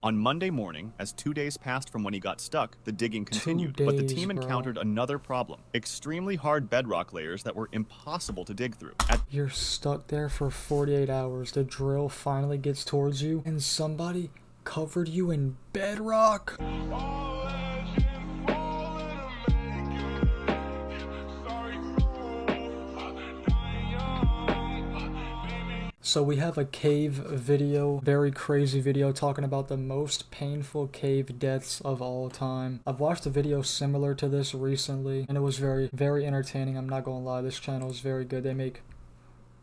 On Monday morning, as 2 days passed from when he got stuck, the digging 2 continued, but the days, team bro. encountered another problem: extremely hard bedrock layers that were impossible to dig through. You're stuck there for 48 hours. The drill finally gets towards you, and somebody covered you in bedrock? So we have a cave video, very crazy video, talking about the most painful cave deaths of all time. I've watched a video similar to this recently, and it was very, very entertaining. I'm not gonna lie, this channel is very good. They make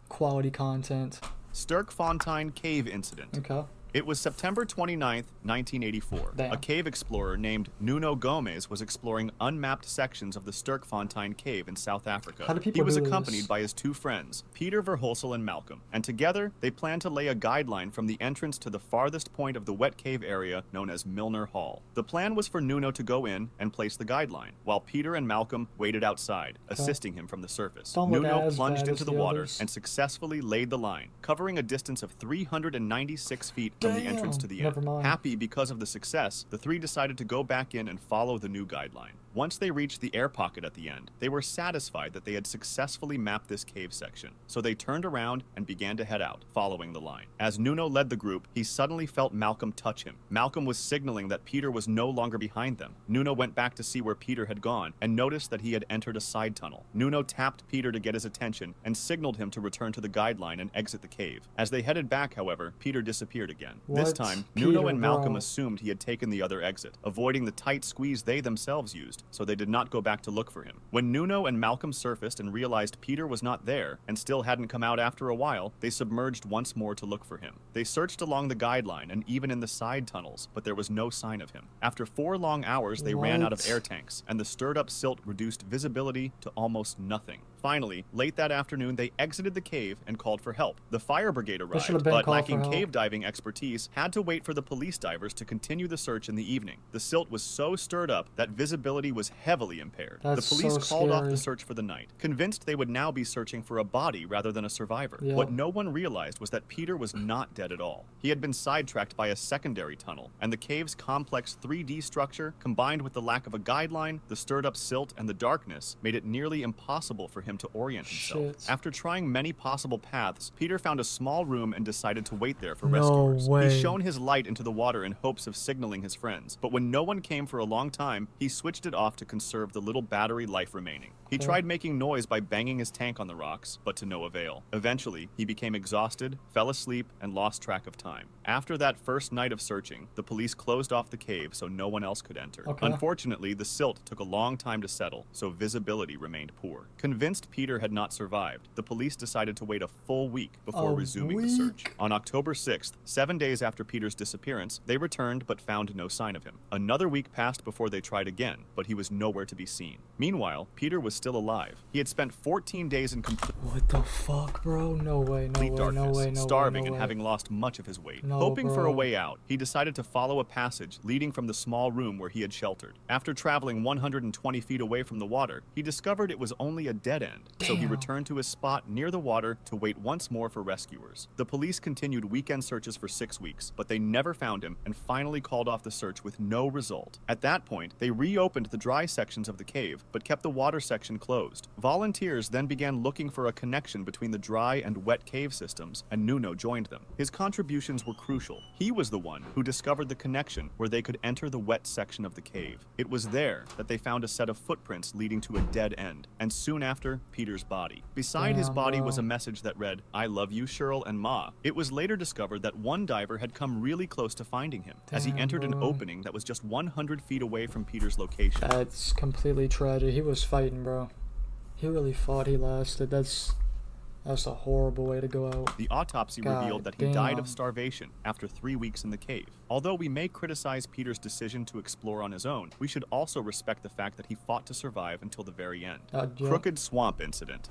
quality content. Sterkfontein Cave Incident. Okay. It was September 29th, 1984. Damn. A cave explorer named Nuno Gomes was exploring unmapped sections of the Sterkfontein Cave in South Africa. How do people He was do accompanied this? by his two friends, Peter Verhulsel and Malcolm, and together they planned to lay a guideline from the entrance to the farthest point of the wet cave area known as Milner Hall. The plan was for Nuno to go in and place the guideline, while Peter and Malcolm waited outside, assisting him from the surface. Don't look Nuno as plunged bad into as the the water others. and successfully laid the line, covering a distance of 396 feet from the entrance to the Never end. mind. Happy because of the success, the three decided to go back in and follow the new guideline. Once they reached the air pocket at the end, they were satisfied that they had successfully mapped this cave section, so they turned around and began to head out, following the line. As Nuno led the group, he suddenly felt Malcolm touch him. Malcolm was signaling that Peter was no longer behind them. Nuno went back to see where Peter had gone and noticed that he had entered a side tunnel. Nuno tapped Peter to get his attention and signaled him to return to the guideline and exit the cave. As they headed back, however, Peter disappeared again. This What? time, Peter, Nuno and Malcolm bro. assumed he had taken the other exit, avoiding the tight squeeze they themselves used, so they did not go back to look for him. When Nuno and Malcolm surfaced and realized Peter was not there and still hadn't come out after a while, they submerged once more to look for him. They searched along the guideline and even in the side tunnels, but there was no sign of him. After 4 long hours, they ran out of What? air tanks, and the stirred-up silt reduced visibility to almost nothing. Finally, late that afternoon, they exited the cave and called for help. The fire brigade should arrived, have been but called lacking for help. cave diving expertise, had to wait for the police divers to continue the search in the evening. The silt was so stirred up that visibility was heavily impaired. That's the police so called off scary. the search for the night, convinced they would now be searching for a body rather than a survivor. Yep. What no one realized was that Peter was not dead at all. He had been sidetracked by a secondary tunnel, and the cave's complex 3D structure, combined with the lack of a guideline, the stirred up silt, and the darkness, made it nearly impossible for him to orient himself. Shit. After trying many possible paths, Peter found a small room and decided to wait there for No rescuers. way. He shone his light into the water in hopes of signaling his friends, but when no one came for a long time, he switched it off to conserve the little battery life remaining. He tried making noise by banging his tank on the rocks, but to no avail. Eventually, he became exhausted, fell asleep, and lost track of time. After that first night of searching, the police closed off the cave so no one else could enter. Okay. Unfortunately, the silt took a long time to settle, so visibility remained poor. Convinced Peter had not survived, the police decided to wait a full week before A resuming the week? search. On October 6th, 7 days after Peter's disappearance, they returned but found no sign of him. Another week passed before they tried again, but he was nowhere to be seen. Meanwhile, Peter was still alive. He had spent 14 days in complete What the fuck, bro? No way, no way, darkness, no way, no starving way, no and way. having lost much of his weight. No, Hoping for a bro. way out, he decided to follow a passage leading from the small room where he had sheltered. After traveling 120 feet away from the water, he discovered it was only a dead end, so he Damn. returned to his spot near the water to wait once more for rescuers. The police continued weekend searches for 6 weeks, but they never found him and finally called off the search with no result. At that point, they reopened the dry sections of the cave, but kept the water section closed. Volunteers then began looking for a connection between the dry and wet cave systems, and Nuno joined them. His contributions were crucial. He was the one who discovered the connection where they could enter the wet section of the cave. It was there that they found a set of footprints leading to a dead end, and soon after, Peter's body. Beside his Damn, body bro. was a message that read, "I love you, Cheryl and Ma." It was later discovered that one diver had come really close to finding him, as he Damn, entered an bro. opening that was just 100 feet away from Peter's location. That's completely tragic. He was fighting, bro. He really fought. He lasted. That's a horrible way to go out. The autopsy God revealed that he died damn. of starvation after 3 weeks in the cave. Although we may criticize Peter's decision to explore on his own, we should also respect the fact that he fought to survive until the very end. Yeah. Crooked Swamp Incident.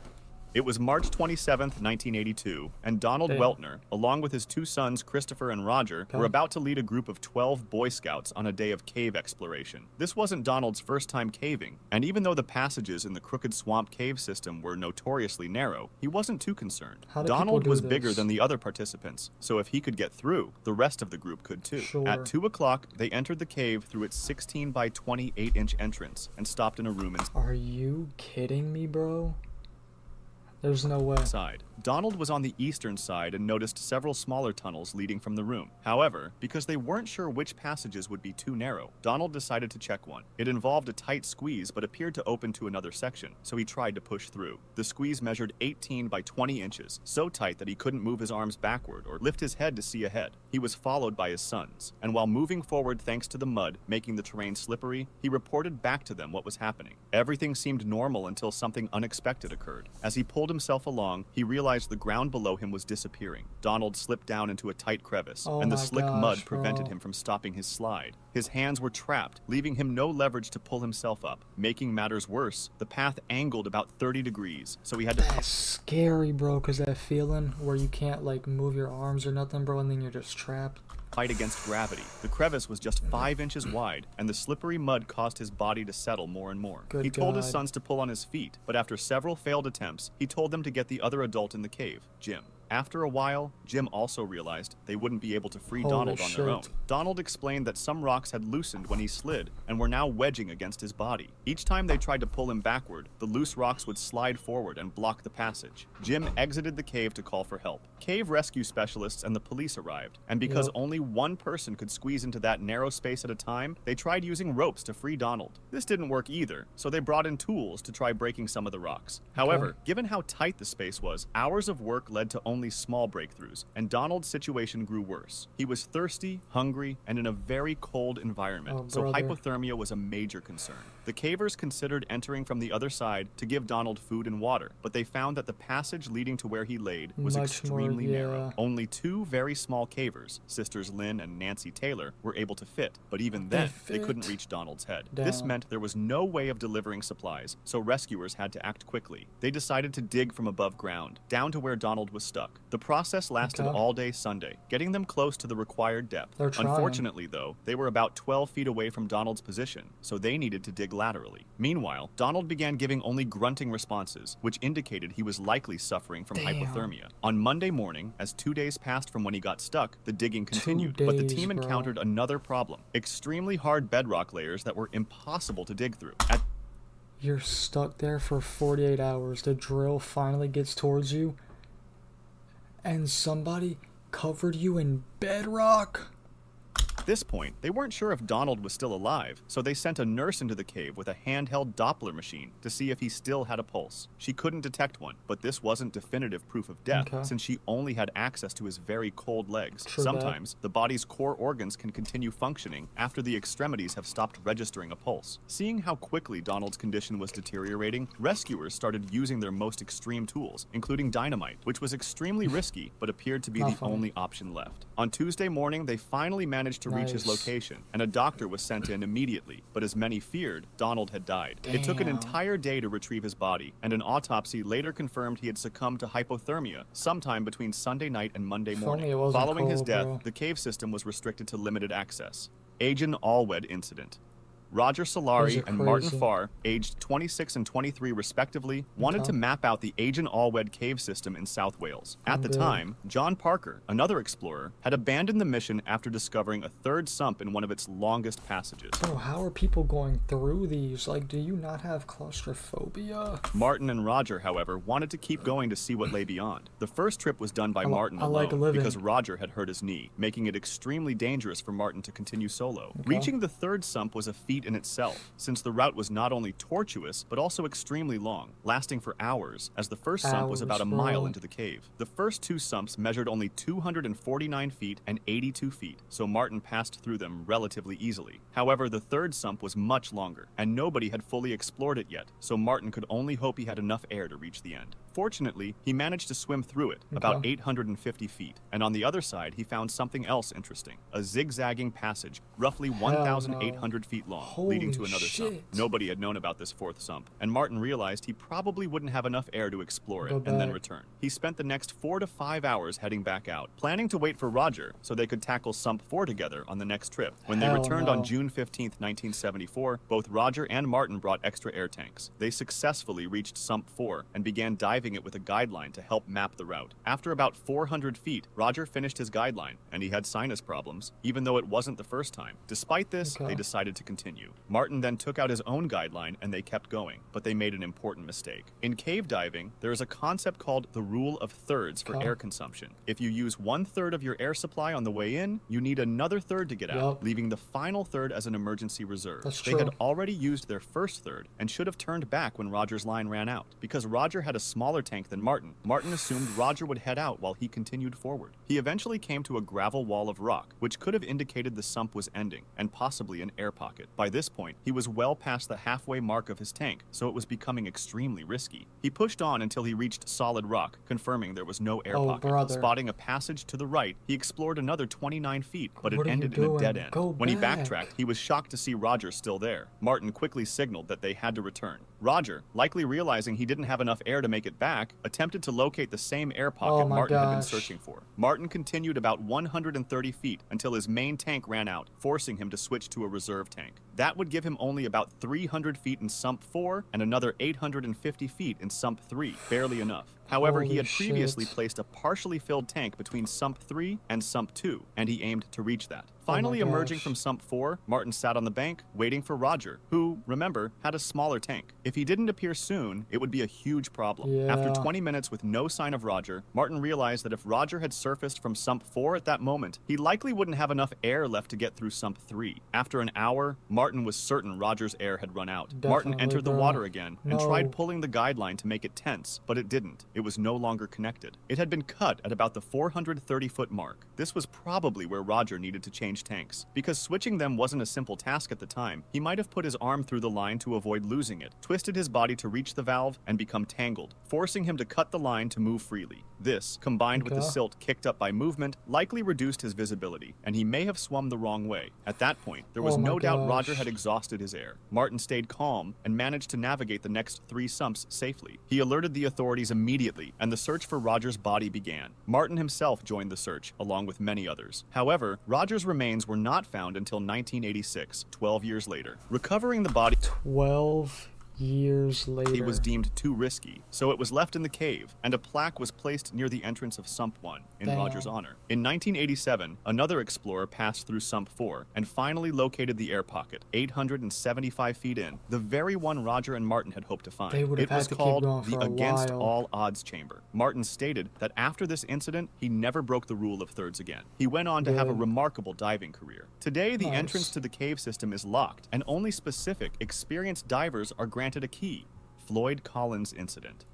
It was March 27th, 1982, and Donald Damn. Weltner, along with his 2 sons Christopher and Roger, were about to lead a group of 12 Boy Scouts on a day of cave exploration. This wasn't Donald's first time caving, and even though the passages in the Crooked Swamp cave system were notoriously narrow, he wasn't too concerned. How do Donald people do was this? bigger than the other participants, so if he could get through, the rest of the group could too. Sure. At 2 o'clock, they entered the cave through its 16 by 28-inch entrance and stopped in a room Are you kidding me, bro? There's no way. inside. Donald was on the eastern side and noticed several smaller tunnels leading from the room. However, because they weren't sure which passages would be too narrow, Donald decided to check one. It involved a tight squeeze but appeared to open to another section, so he tried to push through. The squeeze measured 18 by 20 inches, so tight that he couldn't move his arms backward or lift his head to see ahead. He was followed by his sons, and while moving forward thanks to the mud making the terrain slippery, he reported back to them what was happening. Everything seemed normal until something unexpected occurred. As he pulled himself along, he realized the ground below him was disappearing. Donald slipped down into a tight crevice, Oh and the my slick gosh, mud prevented bro. him from stopping his slide. His hands were trapped, leaving him no leverage to pull himself up. Making matters worse, the path angled about 30 degrees, so he had to That's scary, bro, because that feeling where you can't, like, move your arms or nothing, bro, and then you're just trapped. fight against gravity. The crevice was just 5 inches wide, and the slippery mud caused his body to settle more and more. Good He told his God. sons to pull on his feet, but after several failed attempts, he told them to get the other adult in the cave, Jim. After a while, Jim also realized they wouldn't be able to free Holy Donald on their own. shit. Donald explained that some rocks had loosened when he slid and were now wedging against his body. Each time they tried to pull him backward, the loose rocks would slide forward and block the passage. Jim exited the cave to call for help. Cave rescue specialists and the police arrived, and because Yep. only one person could squeeze into that narrow space at a time, they tried using ropes to free Donald. This didn't work either, so they brought in tools to try breaking some of the rocks. However, given how tight the space was, hours of work led to only small breakthroughs, and Donald's situation grew worse. He was thirsty, hungry, and in a very cold environment, Oh, so brother. hypothermia was a major concern. The cavers considered entering from the other side to give Donald food and water, but they found that the passage leading to where he laid was Much more, extremely narrow. yeah. Only 2 very small cavers, sisters Lynn and Nancy Taylor, were able to fit, but even then, they couldn't fit. reach Donald's head. This Damn. meant there was no way of delivering supplies, so rescuers had to act quickly. They decided to dig from above ground, down to where Donald was stuck. The process lasted Okay. all day Sunday, getting them close to the required depth. They're trying. Unfortunately, though, they were about 12 feet away from Donald's position, so they needed to dig laterally. Meanwhile, Donald began giving only grunting responses, which indicated he was likely suffering from Damn. hypothermia. On Monday morning, as 2 days passed from when he got stuck, the digging continued, but the days, team bro. encountered another problem: extremely hard bedrock layers that were impossible to dig through. At You're stuck there for 48 hours. The drill finally gets towards you, and somebody covered you in bedrock? this point, they weren't sure if Donald was still alive, so they sent a nurse into the cave with a handheld Doppler machine to see if he still had a pulse. She couldn't detect one, but this wasn't definitive proof of death, Okay. since she only had access to his very cold legs. True that. Sometimes, the body's core organs can continue functioning after the extremities have stopped registering a pulse. Seeing how quickly Donald's condition was deteriorating, rescuers started using their most extreme tools, including dynamite, which was extremely risky but appeared to be Not the funny. only option left. On Tuesday morning, they finally managed to reach his Nice. location, and a doctor was sent in immediately, but as many feared, Donald had died. It took an Damn. entire day to retrieve his body, and an autopsy later confirmed he had succumbed to hypothermia sometime between Sunday night and Monday If morning. only it wasn't Following his cold, death, bro. the cave system was restricted to limited access. Agent Allwed incident. Roger Solari Those are and Martin crazy. Farr, aged 26 and 23 respectively, wanted Okay. to map out the Agent Allwed cave system in South Wales. At the Good. time, John Parker, another explorer, had abandoned the mission after discovering a third sump in one of its longest passages. Bro, how are people going through these? Like, do you not have claustrophobia? Martin and Roger, however, wanted to keep going to see what lay beyond. The first trip was done by I li- Martin I like alone living. because Roger had hurt his knee, making it extremely dangerous for Martin to continue solo. Okay. Reaching the third sump was a feat in itself, since the route was not only tortuous, but also extremely long, lasting for hours, as the first sump was about a Hours, mile bro. into the cave. The first 2 sumps measured only 249 feet and 82 feet, so Martin passed through them relatively easily. However, the third sump was much longer, and nobody had fully explored it yet, so Martin could only hope he had enough air to reach the end. Fortunately, he managed to swim through it, about 850 feet, and on the other side he found something else interesting, a zigzagging passage, roughly 1,800 feet long, leading to another sump. Nobody had known about this fourth sump, and Martin realized he probably wouldn't have enough air to explore it and then return. He spent the next 4 to 5 hours heading back out, planning to wait for Roger so they could tackle Sump 4 together on the next trip. When they returned on June 15, 1974, both Roger and Martin brought extra air tanks. They successfully reached Sump 4 and began diving it with a guideline to help map the route. After about 400 feet, Roger finished his guideline, and he had sinus problems, even though it wasn't the first time. Despite this, they decided to continue. Martin then took out his own guideline and they kept going, but they made an important mistake. In cave diving, there is a concept called the rule of thirds for air consumption. If you use 1/3 of your air supply on the way in, you need another third to get out, leaving the final third as an emergency reserve. They had already used their first third and should have turned back when Roger's line ran out. Because Roger had a smaller tank than Martin assumed Roger would head out while he continued forward. He eventually came to a gravel wall of rock, which could have indicated the sump was ending, and possibly an air pocket. By this point, he was well past the halfway mark of his tank, so it was becoming extremely risky. He pushed on until he reached solid rock, confirming there was no air pocket. Spotting a passage to the right, he explored another 29 feet, but it ended in a dead end. When he backtracked, he was shocked to see Roger still there. Martin quickly signaled that they had to return. Roger, likely realizing he didn't have enough air to make it back, attempted to locate the same air pocket Martin had been searching for. Martin continued about 130 feet until his main tank ran out, forcing him to switch to a reserve tank. That would give him only about 300 feet in Sump 4 and another 850 feet in Sump 3, barely enough. However, he had previously placed a partially filled tank between Sump 3 and Sump 2, and he aimed to reach that. Finally emerging from Sump 4, Martin sat on the bank, waiting for Roger, who, remember, had a smaller tank. If he didn't appear soon, it would be a huge problem. After 20 minutes with no sign of Roger, Martin realized that if Roger had surfaced from Sump 4 at that moment, he likely wouldn't have enough air left to get through Sump 3. After an hour, Martin was certain Roger's air had run out. Martin entered the water again and tried pulling the guideline to make it tense, but it didn't. It was no longer connected. It had been cut at about the 430-foot mark. This was probably where Roger needed to change tanks. Because switching them wasn't a simple task at the time, he might have put his arm through the line to avoid losing it, twisted his body to reach the valve, and become tangled, forcing him to cut the line to move freely. This, combined with the silt kicked up by movement, likely reduced his visibility, and he may have swum the wrong way. At that point, there was no doubt Roger had exhausted his air. Martin stayed calm and managed to navigate the next 3 sumps safely. He alerted the authorities immediately, and the search for Roger's body began. Martin himself joined the search, along with many others. However, Roger's remains were not found until 1986, 12 years later. Recovering the body 12 years later. He was deemed too risky, so it was left in the cave, and a plaque was placed near the entrance of Sump 1 in Roger's honor. In 1987, another explorer passed through Sump 4 and finally located the air pocket, 875 feet in, the very one Roger and Martin had hoped to find. It was called the Against All Odds Chamber. Martin stated that after this incident, he never broke the rule of thirds again. He went on to have a remarkable diving career. Today, the entrance to the cave system is locked, and only specific, experienced divers are granted a key. Floyd Collins Incident.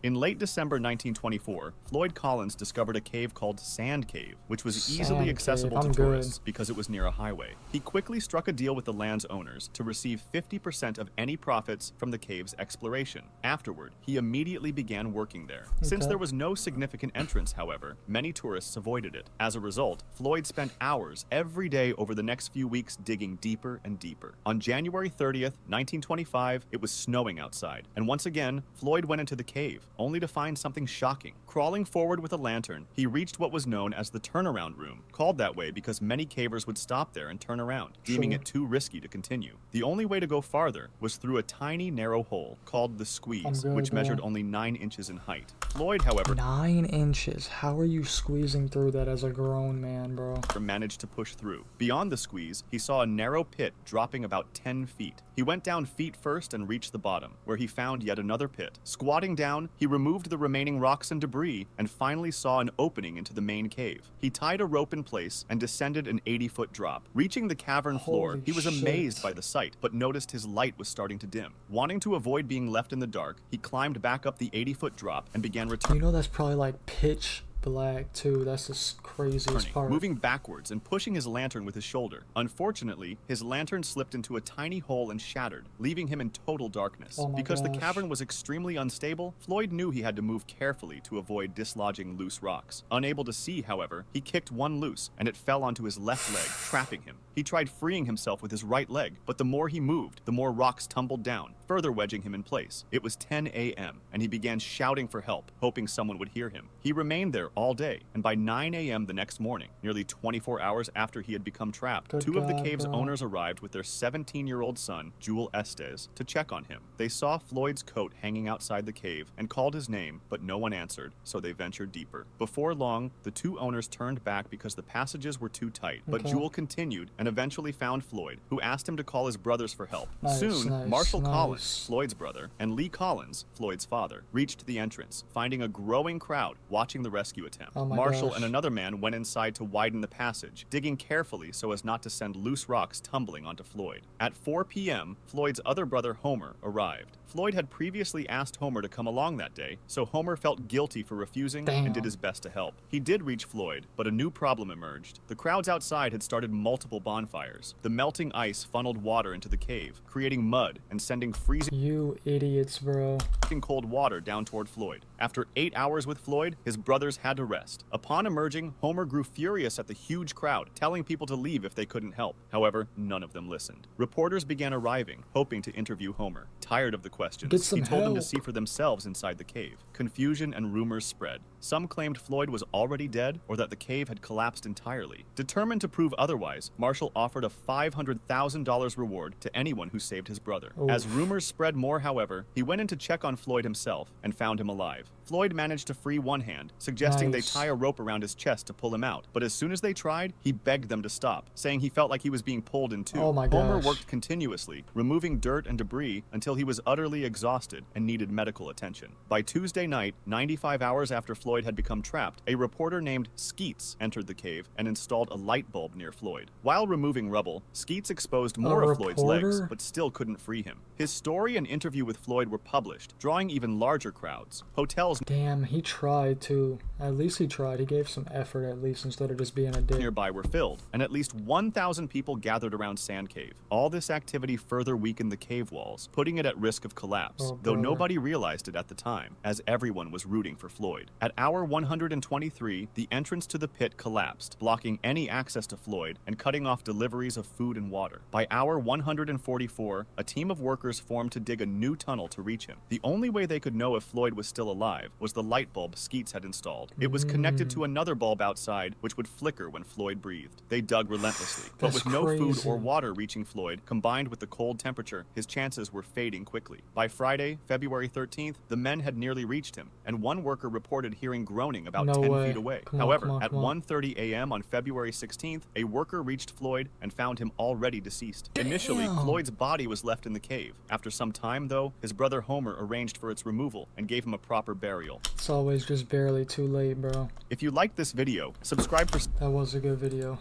In late December 1924, Floyd Collins discovered a cave called Sand Cave, which was easily accessible to tourists because it was near a highway. He quickly struck a deal with the land's owners to receive 50% of any profits from the cave's exploration. Afterward, he immediately began working there. Since there was no significant entrance, however, many tourists avoided it. As a result, Floyd spent hours every day over the next few weeks digging deeper and deeper. On January 30th, 1925, it was snowing outside, and once again, Floyd went into the cave, only to find something shocking. Crawling forward with a lantern, he reached what was known as the turnaround room, called that way because many cavers would stop there and turn around, deeming it too risky to continue. The only way to go farther was through a tiny narrow hole called the squeeze, which measured only 9 inches in height. Floyd, however, 9 inches? How are you squeezing through that as a grown man, bro? Managed to push through. Beyond the squeeze, he saw a narrow pit dropping about 10 feet. He went down feet first and reached the bottom, where he found yet another pit. Squatting down, he removed the remaining rocks and debris and finally saw an opening into the main cave. He tied a rope in place and descended an 80-foot drop. Reaching the cavern floor, he was amazed by the sight, but noticed his light was starting to dim. Wanting to avoid being left in the dark, he climbed back up the 80-foot drop and began returning. You know that's probably like pitch black too. That's the craziest part. Moving backwards and pushing his lantern with his shoulder. Unfortunately, his lantern slipped into a tiny hole and shattered, leaving him in total darkness. Oh my Because gosh. the cavern was extremely unstable, Floyd knew he had to move carefully to avoid dislodging loose rocks. Unable to see, however, he kicked one loose, and it fell onto his left leg, trapping him. He tried freeing himself with his right leg, but the more he moved, the more rocks tumbled down, further wedging him in place. It was 10 a.m., and he began shouting for help, hoping someone would hear him. He remained there all day, and by 9 a.m. the next morning, nearly 24 hours after he had become trapped, Good two of the God, cave's bro. owners arrived with their 17-year-old son, Jewel Estes, to check on him. They saw Floyd's coat hanging outside the cave and called his name, but no one answered, so they ventured deeper. Before long, the two owners turned back because the passages were too tight, but Okay. Jewel continued and eventually found Floyd, who asked him to call his brothers for help. Nice, Soon, nice, Marshall nice. Collins, Floyd's brother, and Lee Collins, Floyd's father, reached the entrance, finding a growing crowd watching the rescue attempt. Oh my Marshall gosh. and another man went inside to widen the passage, digging carefully so as not to send loose rocks tumbling onto Floyd. At 4 p.m., Floyd's other brother Homer arrived. Floyd had previously asked Homer to come along that day, so Homer felt guilty for refusing Damn. and did his best to help. He did reach Floyd, but a new problem emerged. The crowds outside had started multiple bonfires. The melting ice funneled water into the cave, creating mud and sending freezing You idiots, bro. cold water down toward Floyd. After 8 hours with Floyd, his brothers had to rest. Upon emerging, Homer grew furious at the huge crowd, telling people to leave if they couldn't help. However, none of them listened. Reporters began arriving, hoping to interview Homer. Tired of the questions, Get some he told them to help. see for themselves inside the cave. Confusion and rumors spread. Some claimed Floyd was already dead or that the cave had collapsed entirely. Determined to prove otherwise, Marshall offered a $500,000 reward to anyone who saved his brother. As Oof. rumors spread more, however, he went in to check on Floyd himself and found him alive. Floyd managed to free one hand, suggesting Nice. they tie a rope around his chest to pull him out. But as soon as they tried, he begged them to stop, saying he felt like he was being pulled in two. Oh my Homer gosh. worked continuously, removing dirt and debris until he was utterly exhausted and needed medical attention. By Tuesday night, 95 hours after Floyd had become trapped, a reporter named Skeets entered the cave and installed a light bulb near Floyd. While removing rubble, Skeets exposed more of Floyd's legs, reporter? but still couldn't free him. His story and interview with Floyd were published, drawing even larger crowds. Hotels Damn, he tried to. At least he tried. He gave some effort at least instead of just being a dick. nearby were filled, and at least 1,000 people gathered around Sand Cave. All this activity further weakened the cave walls, putting it at risk of collapse, Oh, though brother. nobody realized it at the time, as everyone was rooting for Floyd. At hour 123, the entrance to the pit collapsed, blocking any access to Floyd and cutting off deliveries of food and water. By hour 144, a team of workers formed to dig a new tunnel to reach him. The only way they could know if Floyd was still alive was the light bulb Skeets had installed. It was connected to another bulb outside, which would flicker when Floyd breathed. They dug relentlessly, but That's with no food crazy. or water reaching Floyd, combined with the cold temperature, his chances were fading quickly. By Friday, February 13th, the men had nearly reached him, and one worker reported hearing groaning about No 10 way. feet away. Come on, However, come on, at come on. 1:30 a.m. on February 16th, a worker reached Floyd and found him already deceased. Initially, Damn. Floyd's body was left in the cave. After some time, though, his brother Homer arranged for its removal and gave him a proper burial. It's always just barely too late, bro. If you liked this video, subscribe for That was a good video.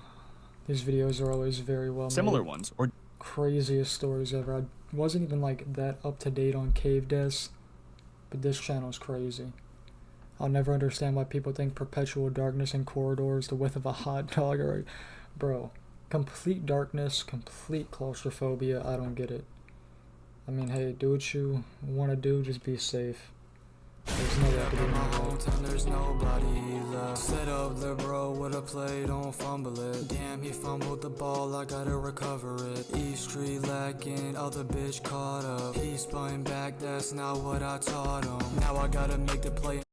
These videos are always very well similar made. ones, or Craziest stories ever. I wasn't even like that up to date on cave deaths, but this channel's crazy. I'll never understand why people think perpetual darkness in corridors the width of a hot dog are, bro. Complete darkness, complete claustrophobia. I don't get it. I mean, hey, do what you want to do, just be safe. There's no way I could do In my any of that. hometown, there's nobody left. Set up the bro with a play, don't fumble it. Damn, he fumbled the ball, I gotta recover it. East Street lacking, other bitch caught up. He spun back, that's not what I taught him. Now I gotta make the play.